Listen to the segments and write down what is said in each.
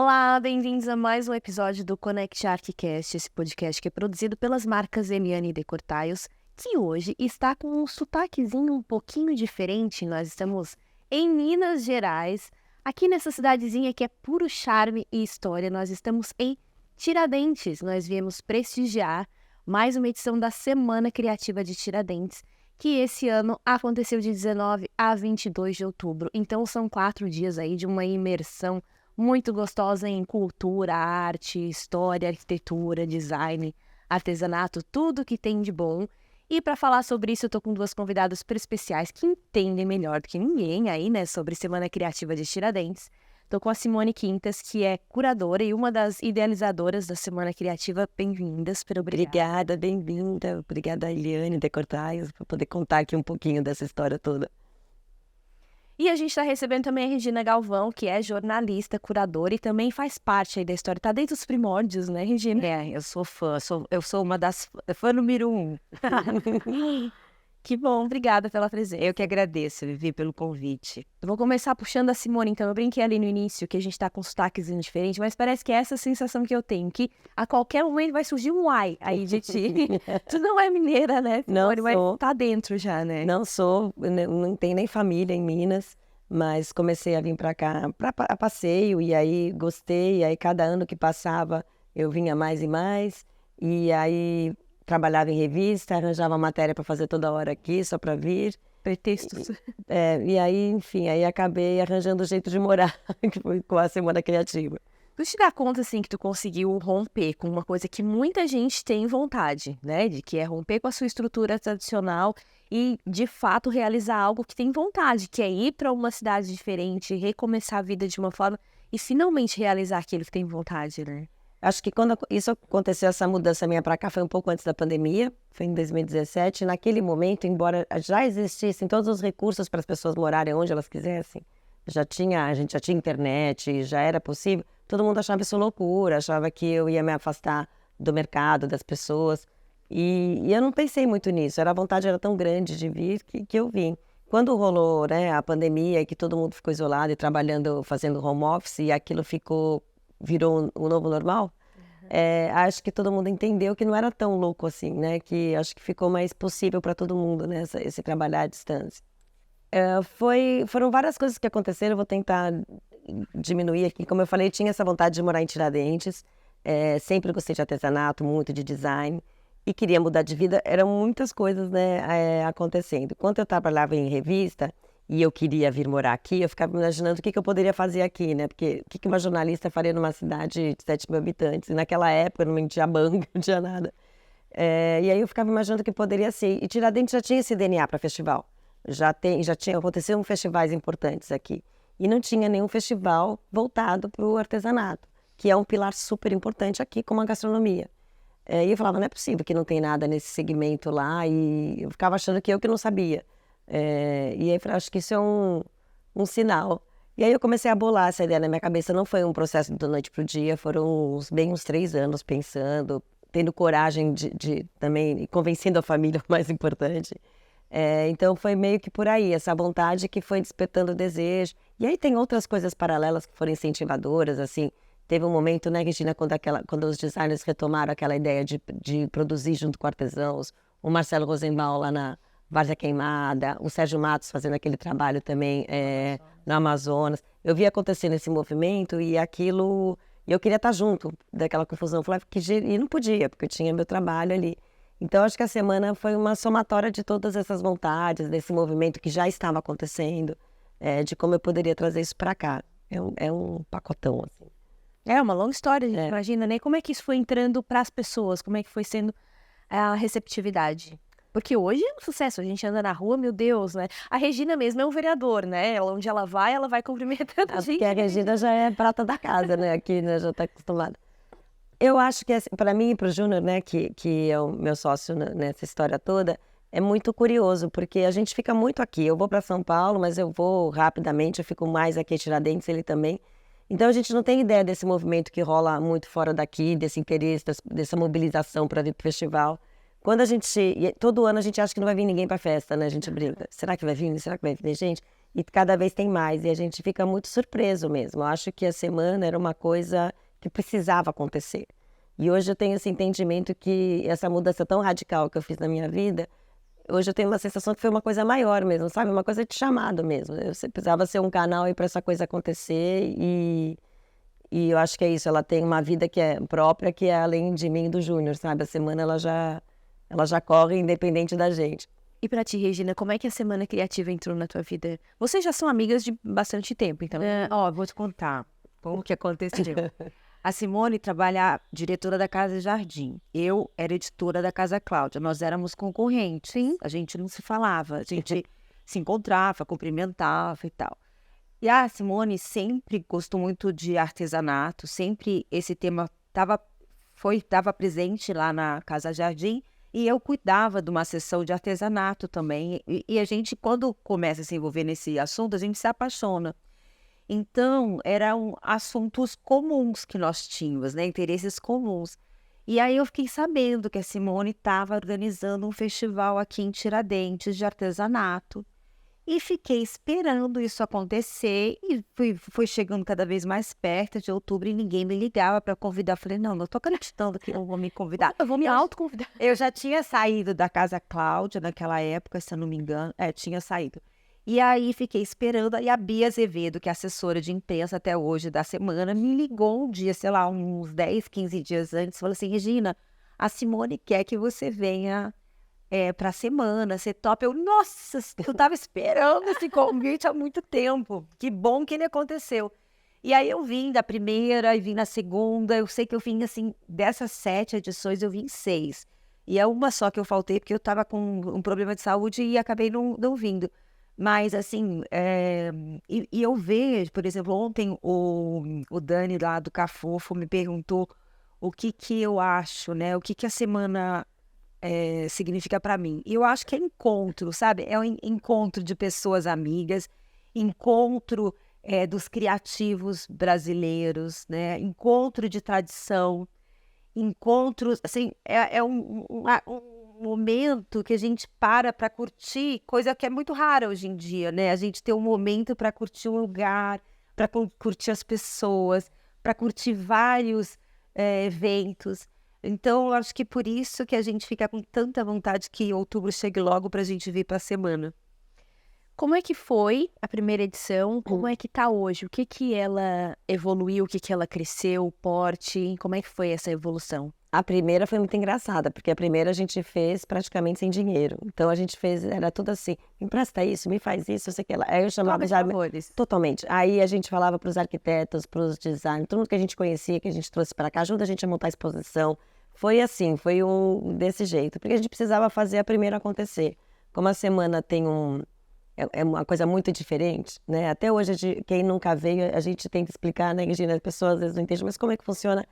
Olá, bem-vindos a mais um episódio do Connect ArchiCast, esse podcast que é produzido pelas marcas Eliane e Decortaios, que hoje está com um sotaquezinho um pouquinho diferente. Nós estamos em Minas Gerais, aqui nessa cidadezinha que é puro charme e história. Nós estamos em Tiradentes. Nós viemos prestigiar mais uma edição da Semana Criativa de Tiradentes, que esse ano aconteceu de 19 a 22 de outubro. Então são 4 dias aí de uma imersão muito gostosa em cultura, arte, história, arquitetura, design, artesanato, tudo que tem de bom. E para falar sobre isso, eu tô com duas convidadas super especiais que entendem melhor do que ninguém aí, né, sobre Semana Criativa de Tiradentes. Tô com a Simone Quintas, que é curadora e uma das idealizadoras da Semana Criativa. Bem-vindas, Obrigada, bem-vinda. Obrigada, Eliane Decortaios, por poder contar aqui um pouquinho dessa história toda. E a gente está recebendo também a Regina Galvão, que é jornalista, curadora e também faz parte aí da história. Tá desde os primórdios, né, Regina? Eu sou fã, eu sou uma das fã número 1. Que bom, obrigada pela presença. Eu que agradeço, Vivi, pelo convite. Eu vou começar puxando a Simone, então. Eu brinquei ali no início que a gente tá com sotaquezinho diferente, mas parece que é essa sensação que eu tenho, que a qualquer momento vai surgir um uai aí de ti. Tu não é mineira, né, Não Simone? Mas sou. tá dentro já, né? Não sou, não tenho nem família em Minas, mas comecei a vir para cá a passeio e aí gostei, e aí cada ano que passava eu vinha mais e mais, e aí trabalhava em revista, arranjava matéria para fazer toda hora aqui, só para vir. Pretextos. E aí, enfim, aí acabei arranjando o jeito de morar, que foi com a Semana Criativa. Tu te dá conta, assim, que tu conseguiu romper com uma coisa que muita gente tem vontade, né? De que é romper com a sua estrutura tradicional e, de fato, realizar algo que tem vontade, que é ir para uma cidade diferente, recomeçar a vida de uma forma e finalmente realizar aquilo que tem vontade, né? Acho que quando isso aconteceu, essa mudança minha para cá, foi um pouco antes da pandemia, foi em 2017. Naquele momento, embora já existissem todos os recursos para as pessoas morarem onde elas quisessem, a gente já tinha internet, já era possível, todo mundo achava isso loucura, achava que eu ia me afastar do mercado, das pessoas. E eu não pensei muito nisso, a vontade era tão grande de vir que eu vim. Quando rolou, né, a pandemia, e que todo mundo ficou isolado e trabalhando, fazendo home office, e aquilo virou o novo normal, acho que todo mundo entendeu que não era tão louco assim, né? Que acho que ficou mais possível para todo mundo, né? Esse trabalhar à distância. Foram várias coisas que aconteceram, eu vou tentar diminuir aqui. Como eu falei, tinha essa vontade de morar em Tiradentes, sempre gostei de artesanato, muito de design, e queria mudar de vida. Eram muitas coisas, né, acontecendo. Quando eu trabalhava em revista, e eu queria vir morar aqui, eu ficava imaginando o que eu poderia fazer aqui, né? Porque o que uma jornalista faria numa cidade de 7 mil habitantes? E naquela época não tinha banca, não tinha nada. E aí eu ficava imaginando o que poderia ser. E Tiradentes já tinha esse DNA para festival. Já tinha acontecido festivais importantes aqui. E não tinha nenhum festival voltado para o artesanato, que é um pilar super importante aqui, como a gastronomia. E eu falava, não é possível que não tem nada nesse segmento lá. E eu ficava achando que eu que não sabia. E aí eu falei, acho que isso é um sinal. E aí eu comecei a bolar essa ideia na minha cabeça. Não foi um processo da noite para o dia, foram bem uns 3 anos pensando, tendo coragem de também, convencendo a família, o mais importante. Então foi meio que por aí, essa vontade que foi despertando o desejo. E aí tem outras coisas paralelas que foram incentivadoras, assim. Teve um momento, né, Regina, quando os designers retomaram aquela ideia de produzir junto com artesãos, o Marcelo Rosenbaum lá na Várzea Queimada, o Sérgio Matos fazendo aquele trabalho também no Amazonas. Eu vi acontecendo esse movimento e aquilo, eu queria estar junto daquela confusão. Eu falava e não podia, porque eu tinha meu trabalho ali. Então, acho que a semana foi uma somatória de todas essas vontades, desse movimento que já estava acontecendo, de como eu poderia trazer isso para cá. É um pacotão, assim. É uma longa história, a gente imagina, né? Como é que isso foi entrando para as pessoas? Como é que foi sendo a receptividade? Porque hoje é um sucesso, a gente anda na rua, meu Deus, né? A Regina mesmo é um vereador, né? Onde ela vai cumprimentando a gente. Porque a Regina já é prata da casa, né? Aqui, né? Já está acostumada. Eu acho que, assim, para mim e para o Júnior, né? Que é o meu sócio nessa história toda, é muito curioso, porque a gente fica muito aqui. Eu vou para São Paulo, mas eu vou rapidamente, eu fico mais aqui em Tiradentes, ele também. Então a gente não tem ideia desse movimento que rola muito fora daqui, desse interesse, dessa mobilização para vir para o festival. Todo ano a gente acha que não vai vir ninguém para a festa, né? A gente brinca. Será que vai vir? Será que vai vir gente? E cada vez tem mais, e a gente fica muito surpreso mesmo. Eu acho que a semana era uma coisa que precisava acontecer. E hoje eu tenho esse entendimento que essa mudança tão radical que eu fiz na minha vida, hoje eu tenho uma sensação que foi uma coisa maior mesmo, sabe? Uma coisa de chamado mesmo. Eu precisava ser um canal aí para essa coisa acontecer e eu acho que é isso. Ela tem uma vida que é própria, que é além de mim e do Júnior, sabe? A semana ela já corre independente da gente. E pra ti, Regina, como é que a Semana Criativa entrou na tua vida? Vocês já são amigas de bastante tempo, então. Vou te contar como que aconteceu. A Simone trabalha diretora da Casa Jardim. Eu era editora da Casa Cláudia. Nós éramos concorrentes. Sim. A gente não se falava. A gente se encontrava, cumprimentava e tal. E a Simone sempre gostou muito de artesanato. Sempre esse tema estava presente lá na Casa Jardim. E eu cuidava de uma sessão de artesanato também. E a gente, quando começa a se envolver nesse assunto, a gente se apaixona. Então, eram assuntos comuns que nós tínhamos, né? Interesses comuns. E aí eu fiquei sabendo que a Simone estava organizando um festival aqui em Tiradentes de artesanato. E fiquei esperando isso acontecer e foi chegando cada vez mais perto de outubro e ninguém me ligava para convidar. Falei, não estou acreditando que não vão me convidar. Eu vou me autoconvidar. Eu já tinha saído da Casa Cláudia naquela época, se eu não me engano. Tinha saído. E aí fiquei esperando, aí a Bia Azevedo, que é assessora de imprensa até hoje da semana, me ligou um dia, sei lá, uns 10, 15 dias antes, falou assim, Regina, a Simone quer que você venha para a semana, você topa. Nossa, eu tava esperando esse convite há muito tempo, que bom que ele aconteceu. E aí eu vim da primeira e vim na segunda, eu sei que eu vim assim, dessas 7 edições eu vim 6. E é uma só que eu faltei, porque eu tava com um problema de saúde e acabei não vindo. Mas, assim, e eu vejo, por exemplo, ontem o Dani lá do Cafofo me perguntou o que eu acho, né? O que a semana significa para mim. E eu acho que é encontro, sabe? É um encontro de pessoas amigas, encontro dos criativos brasileiros, né? Encontro de tradição, encontros, assim, é um momento que a gente para curtir, coisa que é muito rara hoje em dia, né? A gente ter um momento para curtir um lugar, para curtir as pessoas, para curtir vários eventos. Então, eu acho que por isso que a gente fica com tanta vontade que outubro chegue logo para a gente vir para a semana. Como é que foi a primeira edição? Como é que tá hoje? O que ela evoluiu? O que ela cresceu? O porte? Como é que foi essa evolução? A primeira foi muito engraçada, porque a primeira a gente fez praticamente sem dinheiro. Então a gente fez, era tudo assim, me empresta isso, me faz isso, eu sei que lá. Aí eu chamava os favores. Totalmente. Aí a gente falava para os arquitetos, para os designers, todo mundo que a gente conhecia, que a gente trouxe para cá, ajuda a gente a montar a exposição. Foi assim, foi desse jeito, porque a gente precisava fazer a primeira acontecer. Como a semana tem é uma coisa muito diferente, né? Até hoje, quem nunca veio, a gente tenta explicar, né, Regina? As pessoas às vezes não entendem, mas como é que funciona?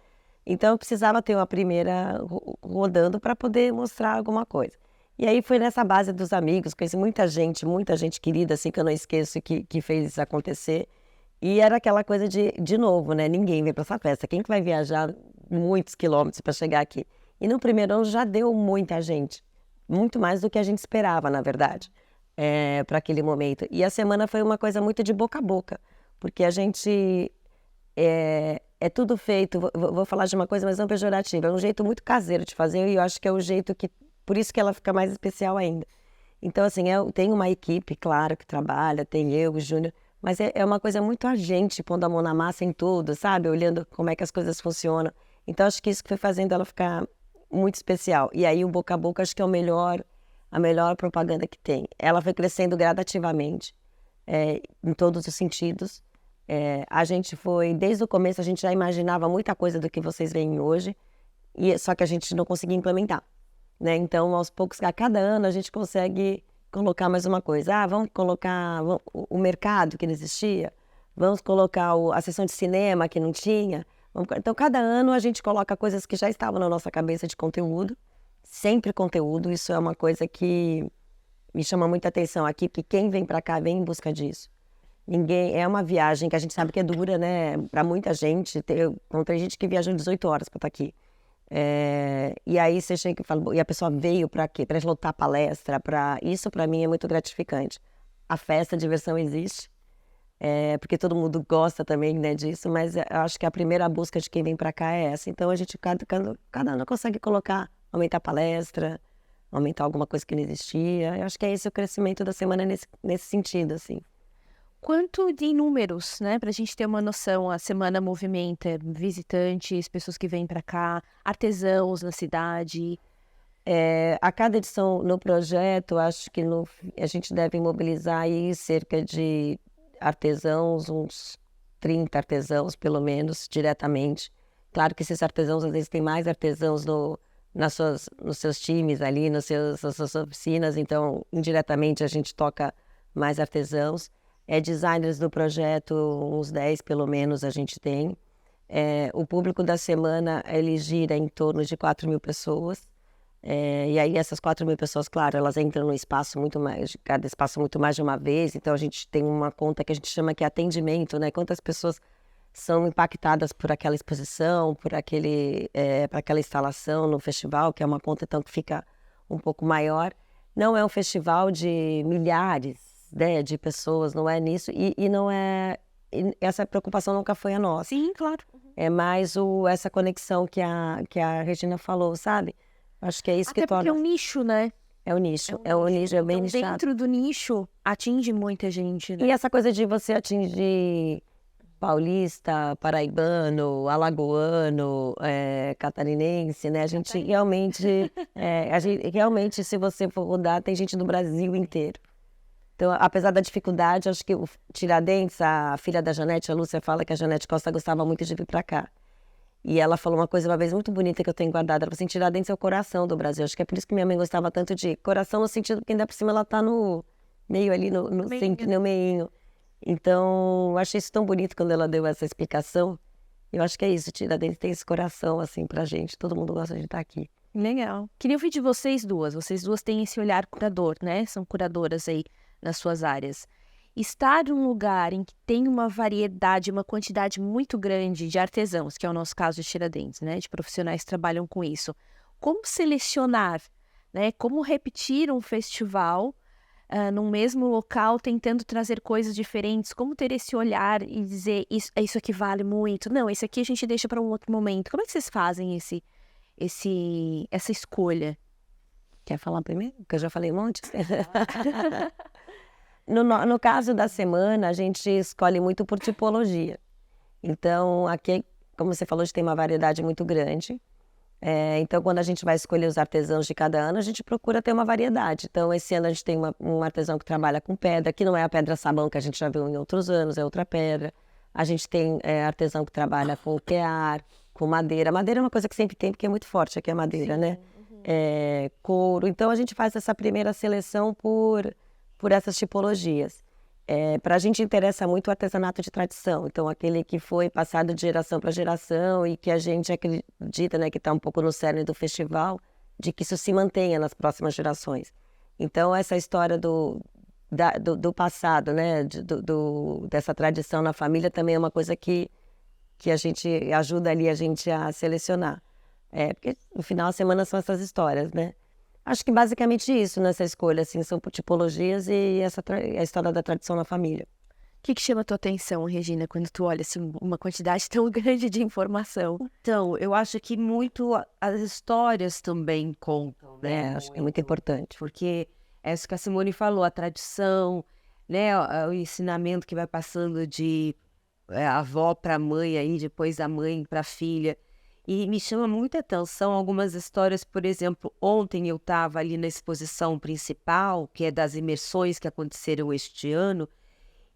Então, eu precisava ter uma primeira rodando para poder mostrar alguma coisa. E aí foi nessa base dos amigos, conheci muita gente querida, assim, que eu não esqueço, que fez isso acontecer. E era aquela coisa de novo, né? Ninguém veio para essa festa. Quem que vai viajar muitos quilômetros para chegar aqui? E no primeiro ano já deu muita gente. Muito mais do que a gente esperava, na verdade, para aquele momento. E a semana foi uma coisa muito de boca a boca, porque a gente... É tudo feito, vou falar de uma coisa, mas não pejorativa, é um jeito muito caseiro de fazer e eu acho que é o jeito que, por isso que ela fica mais especial ainda. Então, assim, eu tenho uma equipe, claro, que trabalha, tem eu, o Júnior, mas é uma coisa muito a gente pondo a mão na massa em tudo, sabe? Olhando como é que as coisas funcionam. Então, acho que isso que foi fazendo ela ficar muito especial. E aí, o boca a boca, acho que é a melhor propaganda que tem. Ela foi crescendo gradativamente, em todos os sentidos. A gente foi, desde o começo, a gente já imaginava muita coisa do que vocês veem hoje, só que a gente não conseguia implementar, né? Então, aos poucos, a cada ano, a gente consegue colocar mais uma coisa. Vamos colocar o mercado que não existia, vamos colocar a sessão de cinema que não tinha. Então, cada ano a gente coloca coisas que já estavam na nossa cabeça de conteúdo, sempre conteúdo. Isso é uma coisa que me chama muita atenção aqui, porque quem vem para cá vem em busca disso. É uma viagem que a gente sabe que é dura, né? Para muita gente. Tem gente que viajou 18 horas para estar aqui. E aí você chega e fala, e a pessoa veio para quê? Para lotar a palestra, isso para mim é muito gratificante. a festa, a diversão existe, porque todo mundo gosta também, né, disso, mas eu acho que a primeira busca de quem vem para cá é essa. Então a gente, cada ano consegue aumentar a palestra, aumentar alguma coisa que não existia. Eu acho que é esse o crescimento da semana nesse sentido, assim. Quanto de números, né? Para a gente ter uma noção, a semana movimenta visitantes, pessoas que vêm para cá, artesãos na cidade. A cada edição no projeto, acho que a gente deve mobilizar aí cerca de artesãos, uns 30 artesãos, pelo menos, diretamente. Claro que esses artesãos, às vezes, tem mais artesãos nos seus times ali, nas suas oficinas, então, indiretamente, a gente toca mais artesãos. Designers do projeto, uns 10, pelo menos, a gente tem. O público da semana, ele gira em torno de 4.000 pessoas. E aí essas 4.000 pessoas, claro, elas entram no espaço cada espaço muito mais de uma vez, então a gente tem uma conta que a gente chama que é atendimento, né? Quantas pessoas são impactadas por aquela exposição, por aquela instalação no festival, que é uma conta então que fica um pouco maior. Não é um festival de milhares, né, de pessoas, não é nisso, e não é... essa preocupação nunca foi a nossa. Sim, claro. É mais essa conexão que a Regina falou, sabe? Acho que é isso Até que porque torna... é um nicho, né? É o nicho, é bem Então, nichado. dentro do nicho, atinge muita gente, né? E essa coisa de você atingir paulista, paraibano, alagoano, catarinense, né? A gente realmente, se você for rodar, tem gente do Brasil inteiro. Então, apesar da dificuldade, acho que o Tiradentes, a filha da Janete, a Lúcia, fala que a Janete Costa gostava muito de vir para cá. E ela falou uma coisa uma vez muito bonita que eu tenho guardado. Ela falou assim, Tiradentes é o coração do Brasil. Acho que é por isso que minha mãe gostava tanto de coração, no sentido que ainda por cima ela tá no meio ali, no meinho. Então, eu achei isso tão bonito quando ela deu essa explicação. Eu acho que é isso, Tiradentes tem esse coração, assim, pra gente. Todo mundo gosta de estar aqui. Legal. Queria ouvir de vocês duas. Vocês duas têm esse olhar curador, né? São curadoras aí nas suas áreas. Estar num lugar em que tem uma variedade, uma quantidade muito grande de artesãos, que é o nosso caso de Tiradentes, né? De profissionais que trabalham com isso. Como selecionar, né? Como repetir um festival num mesmo local, tentando trazer coisas diferentes? Como ter esse olhar e dizer, isso aqui vale muito? Não, esse aqui a gente deixa para um outro momento. Como é que vocês fazem essa escolha? Quer falar primeiro? Porque eu já falei um monte. No caso da semana, a gente escolhe muito por tipologia. Então, aqui, como você falou, a gente tem uma variedade muito grande. Então, quando a gente vai escolher os artesãos de cada ano, a gente procura ter uma variedade. Então, esse ano a gente tem um artesão que trabalha com pedra, que não é a pedra-sabão que a gente já viu em outros anos, é outra pedra. A gente tem artesão que trabalha com tear, com madeira. Madeira é uma coisa que sempre tem, porque é muito forte aqui a madeira, sim, né? Uhum. Couro. Então, a gente faz essa primeira seleção por essas tipologias. Para a gente interessa muito o artesanato de tradição, então aquele que foi passado de geração para geração e que a gente acredita, né, que está um pouco no cerne do festival, de que isso se mantenha nas próximas gerações. Então essa história do passado, né, dessa tradição na família também é uma coisa que a gente ajuda ali a gente a selecionar. Porque no final da semana são essas histórias, né? Acho que basicamente isso nessa escolha, assim, são por tipologias e a história da tradição na família. O que chama a tua atenção, Regina, quando tu olha assim, uma quantidade tão grande de informação? Então, eu acho que muito as histórias também contam, né? Acho que é muito importante. Porque é isso que a Simone falou, a tradição, né? O ensinamento que vai passando de avó para mãe, aí depois da mãe para a filha. E me chama muita atenção algumas histórias, por exemplo, ontem eu estava ali na exposição principal, que é das imersões que aconteceram este ano,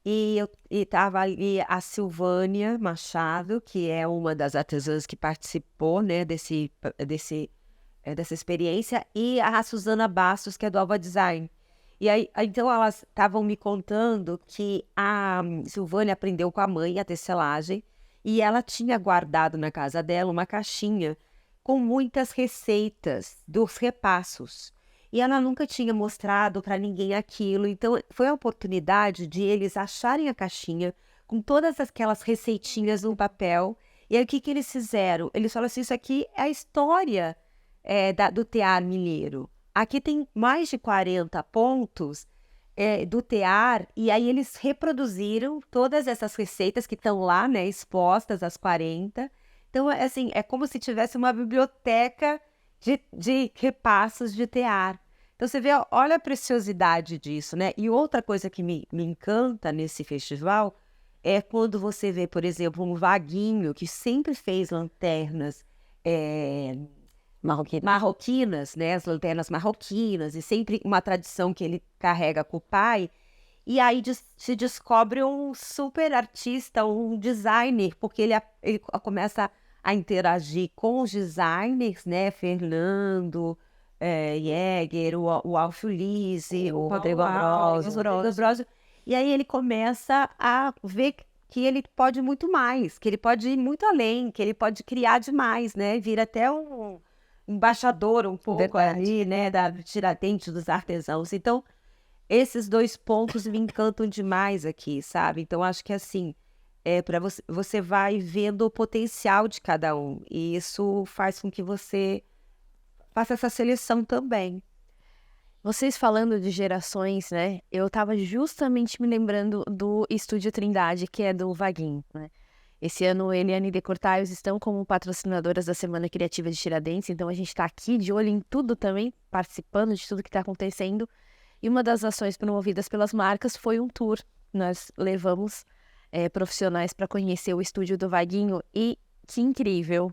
e estava ali a Silvânia Machado, que é uma das artesãs que participou, né, dessa experiência, e a Suzana Bastos, que é do Alva Design. E aí, então elas estavam me contando que a Silvânia aprendeu com a mãe a tecelagem, e ela tinha guardado na casa dela uma caixinha com muitas receitas dos repassos. E ela nunca tinha mostrado para ninguém aquilo. Então, foi a oportunidade de eles acharem a caixinha com todas aquelas receitinhas no papel. E aí, o que eles fizeram? Eles falaram assim, isso aqui é a história do tear mineiro. Aqui tem mais de 40 pontos do tear, e aí eles reproduziram todas essas receitas que estão lá, né, expostas às 40. Então, assim, é como se tivesse uma biblioteca de repassos de tear. Então, você vê, olha a preciosidade disso, né? E outra coisa que me encanta nesse festival é quando você vê, por exemplo, um Vaguinho, que sempre fez lanternas marroquinas, né? As lanternas marroquinas, e sempre uma tradição que ele carrega com o pai. E aí se descobre um super artista, um designer, porque ele começa a interagir com os designers, né? Fernando Jäger, o Alfio Lise, o Rodrigo Ambrosio. E aí ele começa a ver que ele pode muito mais, que ele pode ir muito além, que ele pode criar demais, né? Vir até um embaixador um pouco ali, né? Da Tiradentes, dos artesãos. Então, esses 2 pontos me encantam demais aqui, sabe? Então, acho que assim, para você vai vendo o potencial de cada um. E isso faz com que você faça essa seleção também. Vocês falando de gerações, né? Eu estava justamente me lembrando do Estúdio Trindade, que é do Vaguinho, né? Esse ano, Eliane e Decortaios estão como patrocinadoras da Semana Criativa de Tiradentes, então a gente está aqui de olho em tudo também, participando de tudo que está acontecendo. E uma das ações promovidas pelas marcas foi um tour. Nós levamos profissionais para conhecer o estúdio do Vaguinho, e que incrível!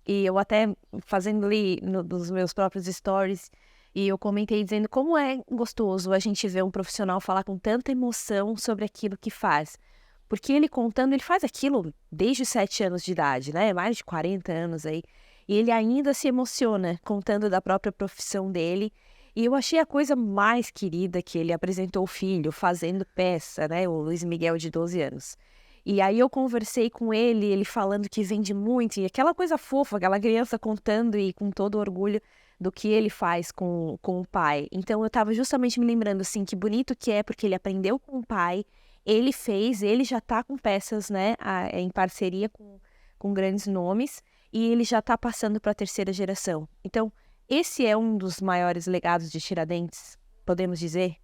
E eu até fazendo ali nos meus próprios stories, e eu comentei dizendo como é gostoso a gente ver um profissional falar com tanta emoção sobre aquilo que faz. Porque ele contando, ele faz aquilo desde os 7 anos de idade, né? Mais de 40 anos aí. E ele ainda se emociona contando da própria profissão dele. E eu achei a coisa mais querida que ele apresentou o filho fazendo peça, né? O Luiz Miguel, de 12 anos. E aí eu conversei com ele falando que vende muito, e aquela coisa fofa, aquela criança contando e com todo orgulho do que ele faz com o pai. Então eu estava justamente me lembrando, assim, que bonito que é, porque ele aprendeu com o pai, ele fez, ele já está com peças, né, em parceria com grandes nomes, e ele já está passando para a 3ª geração. Então, esse é um dos maiores legados de Tiradentes, podemos dizer?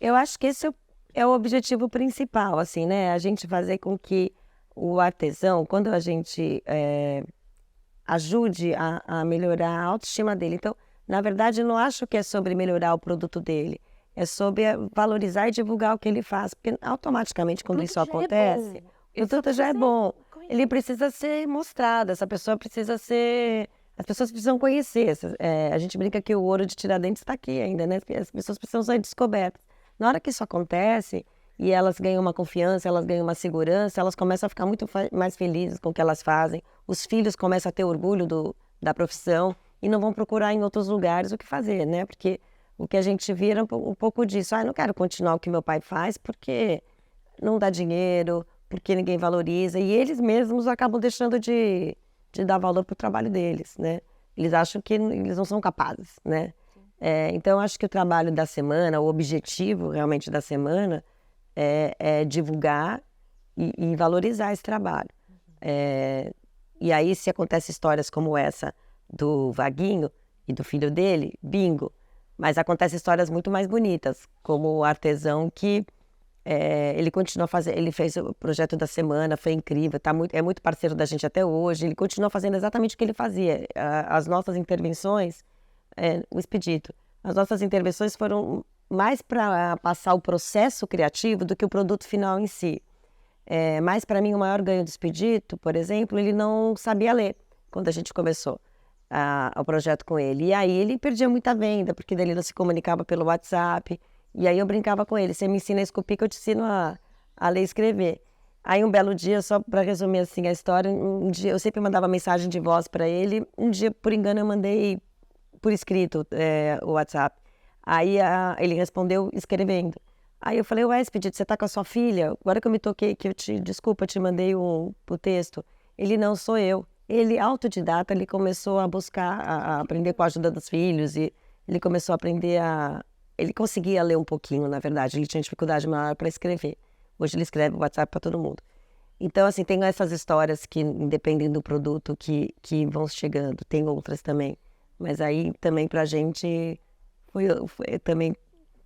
Eu acho que esse é o objetivo principal, assim, né? A gente fazer com que o artesão, quando a gente ajude a melhorar a autoestima dele. Então, na verdade, eu não acho que é sobre melhorar o produto dele. É sobre valorizar e divulgar o que ele faz. Porque automaticamente, quando isso acontece, o produto já é bom. Ele precisa ser mostrado, essa pessoa precisa ser... As pessoas precisam conhecer. A gente brinca que o ouro de Tiradentes está aqui ainda, né? As pessoas precisam ser descobertas. Na hora que isso acontece, e elas ganham uma confiança, elas ganham uma segurança, elas começam a ficar muito mais felizes com o que elas fazem. Os filhos começam a ter orgulho da profissão e não vão procurar em outros lugares o que fazer, né? Porque o que a gente vira um pouco disso. Eu não quero continuar o que meu pai faz porque não dá dinheiro, porque ninguém valoriza. E eles mesmos acabam deixando de dar valor para o trabalho deles, né? Eles acham que eles não são capazes, né? Então, eu acho que o trabalho da semana, o objetivo realmente da semana é divulgar e valorizar esse trabalho. E aí, se acontecem histórias como essa do Vaguinho e do filho dele, bingo. Mas acontecem histórias muito mais bonitas, como o artesão que ele continua fazendo, ele fez o projeto da semana, foi incrível, é muito parceiro da gente até hoje, ele continua fazendo exatamente o que ele fazia. As nossas intervenções, o Expedito, as nossas intervenções foram mais para passar o processo criativo do que o produto final em si. Mas para mim o maior ganho do Expedito, por exemplo, ele não sabia ler quando a gente começou o projeto com ele. E aí ele perdia muita venda, porque daí ele não se comunicava pelo WhatsApp. E aí eu brincava com ele, você me ensina a esculpir que eu te ensino a ler e escrever. Aí um belo dia, só para resumir assim a história, um dia eu sempre mandava mensagem de voz para ele, um dia por engano eu mandei por escrito o WhatsApp. Aí ele respondeu escrevendo. Aí eu falei, ué, Expedito, você tá com a sua filha? Agora que eu me toquei, que desculpa, eu te mandei o texto. Ele, não, sou eu. Ele, autodidata, ele começou a buscar, a aprender com a ajuda dos filhos, e ele começou a aprender Ele conseguia ler um pouquinho, na verdade, ele tinha dificuldade maior para escrever. Hoje ele escreve o WhatsApp para todo mundo. Então, assim, tem essas histórias que, independendo do produto, que vão chegando. Tem outras também. Mas aí, também, pra gente, foi também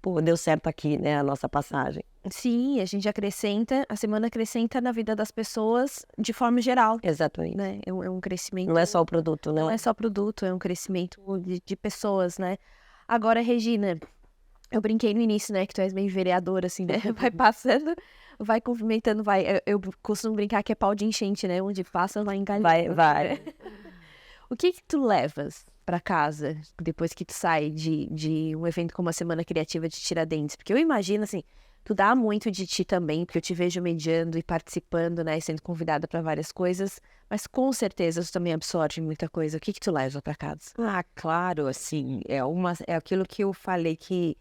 pô, deu certo aqui, né, a nossa passagem. Sim, a gente acrescenta, a semana acrescenta na vida das pessoas de forma geral, Exatamente. né? É um crescimento. Não é só o produto, né? Não é só produto, é um crescimento de pessoas, né? Agora, Regina, eu brinquei no início, né, que tu és meio vereadora, assim, né? Vai passando, vai cumprimentando, vai. Eu costumo brincar que é pau de enchente, né? Onde passa, vai engalhando. Vai. O que tu levas pra casa depois que tu sai de um evento como a Semana Criativa de Tiradentes? Porque eu imagino, assim, tu dá muito de ti também, porque eu te vejo mediando e participando, né, e sendo convidada pra várias coisas, mas com certeza tu também absorve muita coisa. O que tu leva pra casa? Ah, claro, assim, é aquilo que eu falei, que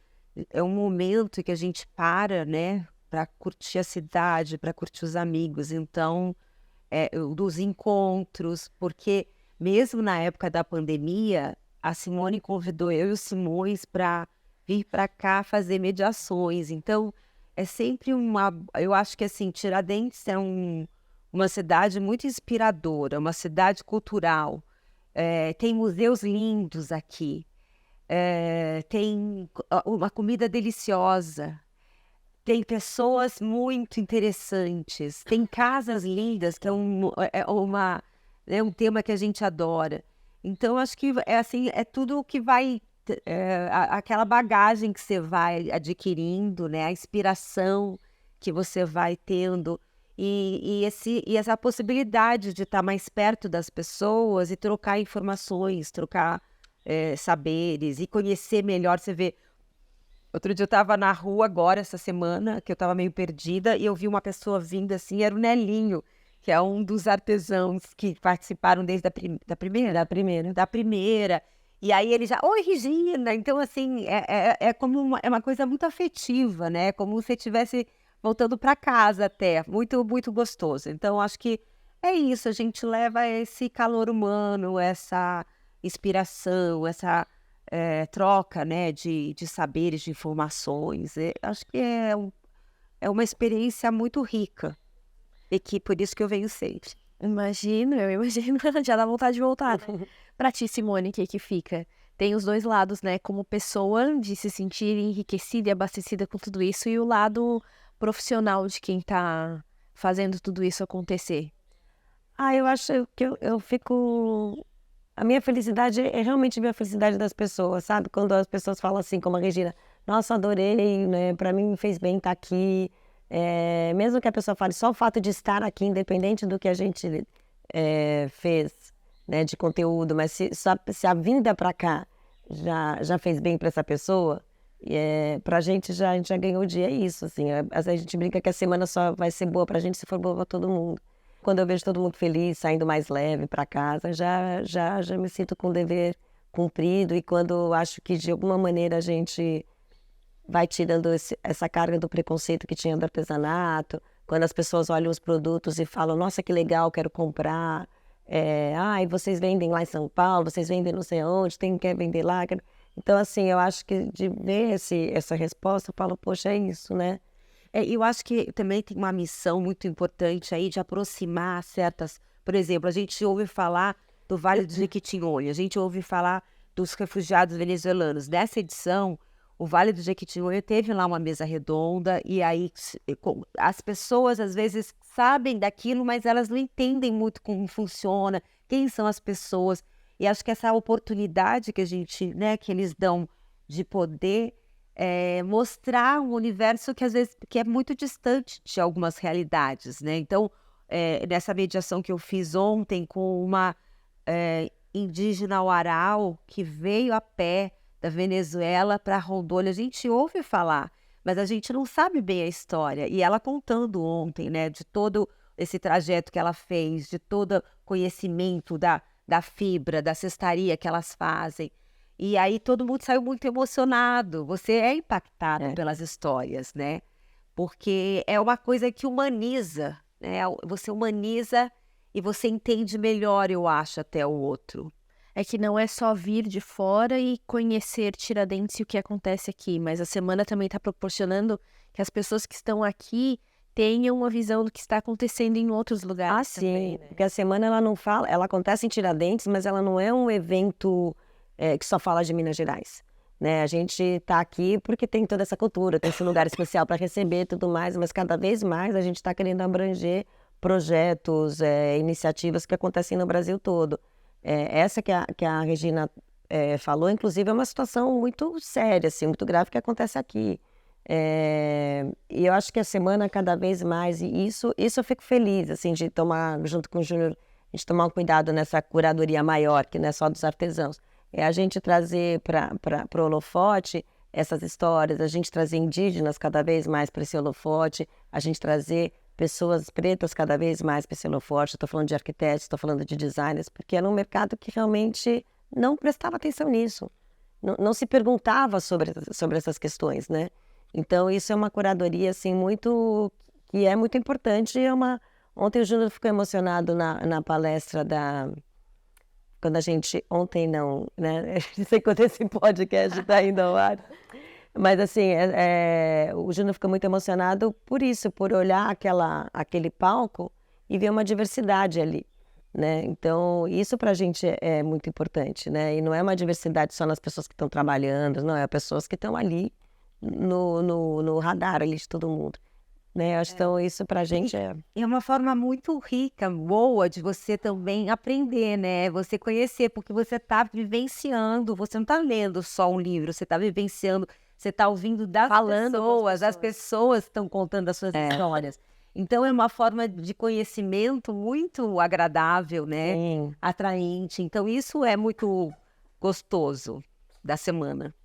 é um momento que a gente para, né, para curtir a cidade, para curtir os amigos. Então, dos encontros, porque mesmo na época da pandemia, a Simone convidou eu e o Simões para vir para cá fazer mediações. Então, é sempre eu acho que assim, Tiradentes é uma cidade muito inspiradora, uma cidade cultural. Tem museus lindos aqui, tem uma comida deliciosa, tem pessoas muito interessantes, tem casas lindas, que é um tema que a gente adora. Então, acho que é assim, é tudo que vai, aquela bagagem que você vai adquirindo, né? A inspiração que você vai tendo e essa possibilidade de estar mais perto das pessoas e trocar informações, trocar saberes e conhecer melhor. Você vê, outro dia eu estava na rua agora, essa semana, que eu estava meio perdida, e eu vi uma pessoa vindo assim, era o Nelinho, que é um dos artesãos que participaram desde da primeira. E aí ele já, oi, Regina! Então, assim, como uma coisa muito afetiva, né? Como se estivesse voltando para casa até, muito, muito gostoso. Então, acho que é isso, a gente leva esse calor humano, essa inspiração, essa troca, né, de saberes, de informações. Acho que é uma experiência muito rica e que por isso que eu venho sempre. Eu imagino, já dá vontade de voltar. Pra ti, Simone, o que fica? Tem os dois lados, né? Como pessoa, de se sentir enriquecida e abastecida com tudo isso, e o lado profissional de quem tá fazendo tudo isso acontecer. Eu acho que eu fico... A minha felicidade é realmente ver a felicidade das pessoas, sabe? Quando as pessoas falam assim, como a Regina, nossa, adorei, né? Pra mim me fez bem estar aqui. Mesmo que a pessoa fale só o fato de estar aqui, independente do que a gente fez, né, de conteúdo, mas se a vinda pra cá já fez bem pra essa pessoa, pra gente a gente já ganhou o dia, é isso, assim. Às vezes a gente brinca que a semana só vai ser boa pra gente se for boa pra todo mundo. Quando eu vejo todo mundo feliz, saindo mais leve para casa, já me sinto com o dever cumprido. E quando acho que de alguma maneira a gente vai tirando essa carga do preconceito que tinha do artesanato, quando as pessoas olham os produtos e falam, nossa, que legal, quero comprar. E vocês vendem lá em São Paulo, vocês vendem não sei onde, quer vender lá. Então, assim, eu acho que de ver essa resposta, eu falo, poxa, é isso, né? Eu acho que também tem uma missão muito importante aí de aproximar certas... Por exemplo, a gente ouve falar do Vale do Jequitinhonha, a gente ouve falar dos refugiados venezuelanos. Nessa edição, o Vale do Jequitinhonha teve lá uma mesa redonda e aí as pessoas às vezes sabem daquilo, mas elas não entendem muito como funciona, quem são as pessoas. E acho que essa oportunidade que a gente, né, que eles dão de poder... mostrar um universo que às vezes que é muito distante de algumas realidades, né? Então, nessa mediação que eu fiz ontem com uma indígena Warau que veio a pé da Venezuela para Rondônia, a gente ouve falar, mas a gente não sabe bem a história. E ela contando ontem, né, de todo esse trajeto que ela fez, de todo conhecimento da fibra, da cestaria que elas fazem. E aí todo mundo saiu muito emocionado. Você é impactado pelas histórias, né? Porque é uma coisa que humaniza, né? Você humaniza e você entende melhor, eu acho, até o outro. É que não é só vir de fora e conhecer Tiradentes e o que acontece aqui, mas a semana também está proporcionando que as pessoas que estão aqui tenham uma visão do que está acontecendo em outros lugares também, Sim, né? porque a semana ela não fala, ela acontece em Tiradentes, mas ela não é um evento que só fala de Minas Gerais. né? A gente está aqui porque tem toda essa cultura, tem esse lugar especial para receber e tudo mais, mas cada vez mais a gente está querendo abranger projetos, iniciativas que acontecem no Brasil todo. Essa que a Regina falou, inclusive, é uma situação muito séria, assim, muito grave que acontece aqui. E eu acho que a semana cada vez mais, e isso eu fico feliz, assim, de tomar, junto com o Júnior, a gente tomar um cuidado nessa curadoria maior, que não é só dos artesãos. É a gente trazer para o holofote essas histórias, a gente trazer indígenas cada vez mais para esse holofote, a gente trazer pessoas pretas cada vez mais para esse holofote. Estou falando de arquitetos, estou falando de designers, porque era um mercado que realmente não prestava atenção nisso, não se perguntava sobre essas questões, né? Então, isso é uma curadoria, assim, que é muito importante. Ontem o Júnior ficou emocionado na palestra quando a gente... Ontem não, né? Não sei quando esse podcast está indo ao ar. Mas, assim, o Júnior ficou muito emocionado por isso, por olhar aquele palco e ver uma diversidade ali, né? Então, isso para a gente é muito importante, né? E não é uma diversidade só nas pessoas que estão trabalhando, não, é pessoas que estão ali no radar ali de todo mundo, né? Acho que então isso pra gente é uma forma muito rica, boa, de você também aprender, né? Você conhecer, porque você está vivenciando, você não está lendo só um livro, você está vivenciando, você está ouvindo das pessoas, as pessoas estão contando as suas histórias. Então é uma forma de conhecimento muito agradável, né? Sim. Atraente. Então isso é muito gostoso da semana.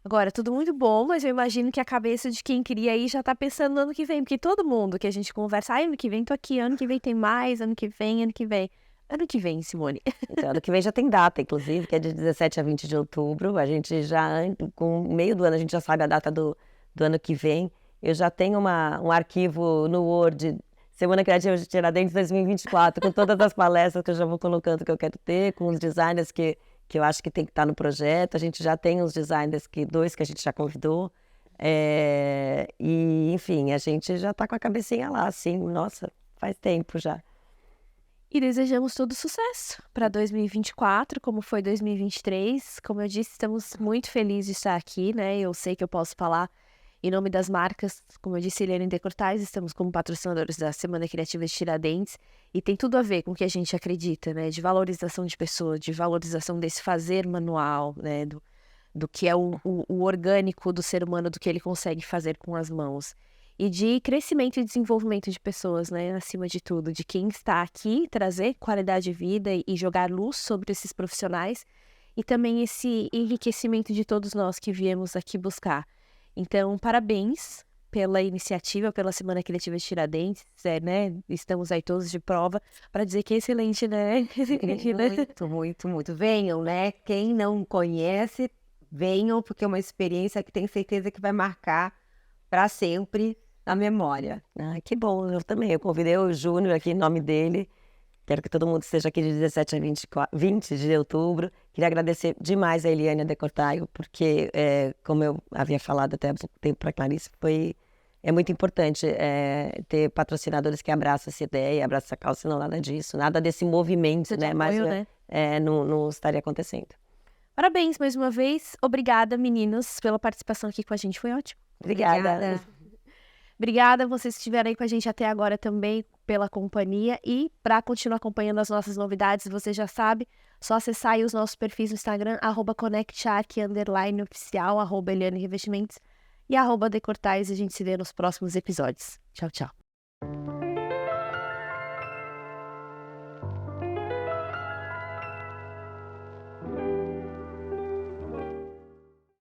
Agora, tudo muito bom, mas eu imagino que a cabeça de quem queria ir já tá pensando no ano que vem, porque todo mundo que a gente conversa, ano que vem tô aqui, ano que vem tem mais, ano que vem. Ano que vem, Simone. Então, ano que vem já tem data, inclusive, que é de 17 a 20 de outubro. A gente já, com o meio do ano, a gente já sabe a data do ano que vem. Eu já tenho um arquivo no Word, Semana Criativa de Tiradentes 2024, com todas as palestras que eu já vou colocando que eu quero ter, com os designers que eu acho que tem que estar no projeto. A gente já tem uns designers, dois que a gente já convidou. E, enfim, a gente já está com a cabecinha lá, assim, nossa, faz tempo já. E desejamos todo sucesso para 2024, como foi 2023. Como eu disse, estamos muito felizes de estar aqui, né? Eu sei que eu posso falar em nome das marcas. Como eu disse, Eliane Decortais, estamos como patrocinadores da Semana Criativa de Tiradentes. E tem tudo a ver com o que a gente acredita, né? De valorização de pessoas, de valorização desse fazer manual, né? Do que é o orgânico do ser humano, do que ele consegue fazer com as mãos. E de crescimento e desenvolvimento de pessoas, né? Acima de tudo, de quem está aqui, trazer qualidade de vida e jogar luz sobre esses profissionais. E também esse enriquecimento de todos nós que viemos aqui buscar. Então, parabéns pela iniciativa, pela Semana Criativa de Tiradentes, né? Estamos aí todos de prova para dizer que é excelente, né? Muito, muito, muito. Venham, né? Quem não conhece, venham, porque é uma experiência que tenho certeza que vai marcar para sempre na memória. Ah, que bom, eu também. Eu convidei o Júnior aqui em nome dele. Quero que todo mundo esteja aqui de 17 a 20 de outubro. Queria agradecer demais a Eliane Decortaio, porque, como eu havia falado até há pouco tempo para a Clarice, é muito importante ter patrocinadores que abraçam essa ideia, abraçam essa causa, não nada disso, nada desse movimento, né? Mas não estaria acontecendo. Parabéns mais uma vez. Obrigada, meninos, pela participação aqui com a gente. Foi ótimo. Obrigada. Obrigada a vocês que estiveram aí com a gente até agora também pela companhia. E para continuar acompanhando as nossas novidades, você já sabe, só acessar aí os nossos perfis no Instagram, @ConnectArc_oficial, @Eliane Revestimentos e @Decortais. A gente se vê nos próximos episódios. Tchau, tchau.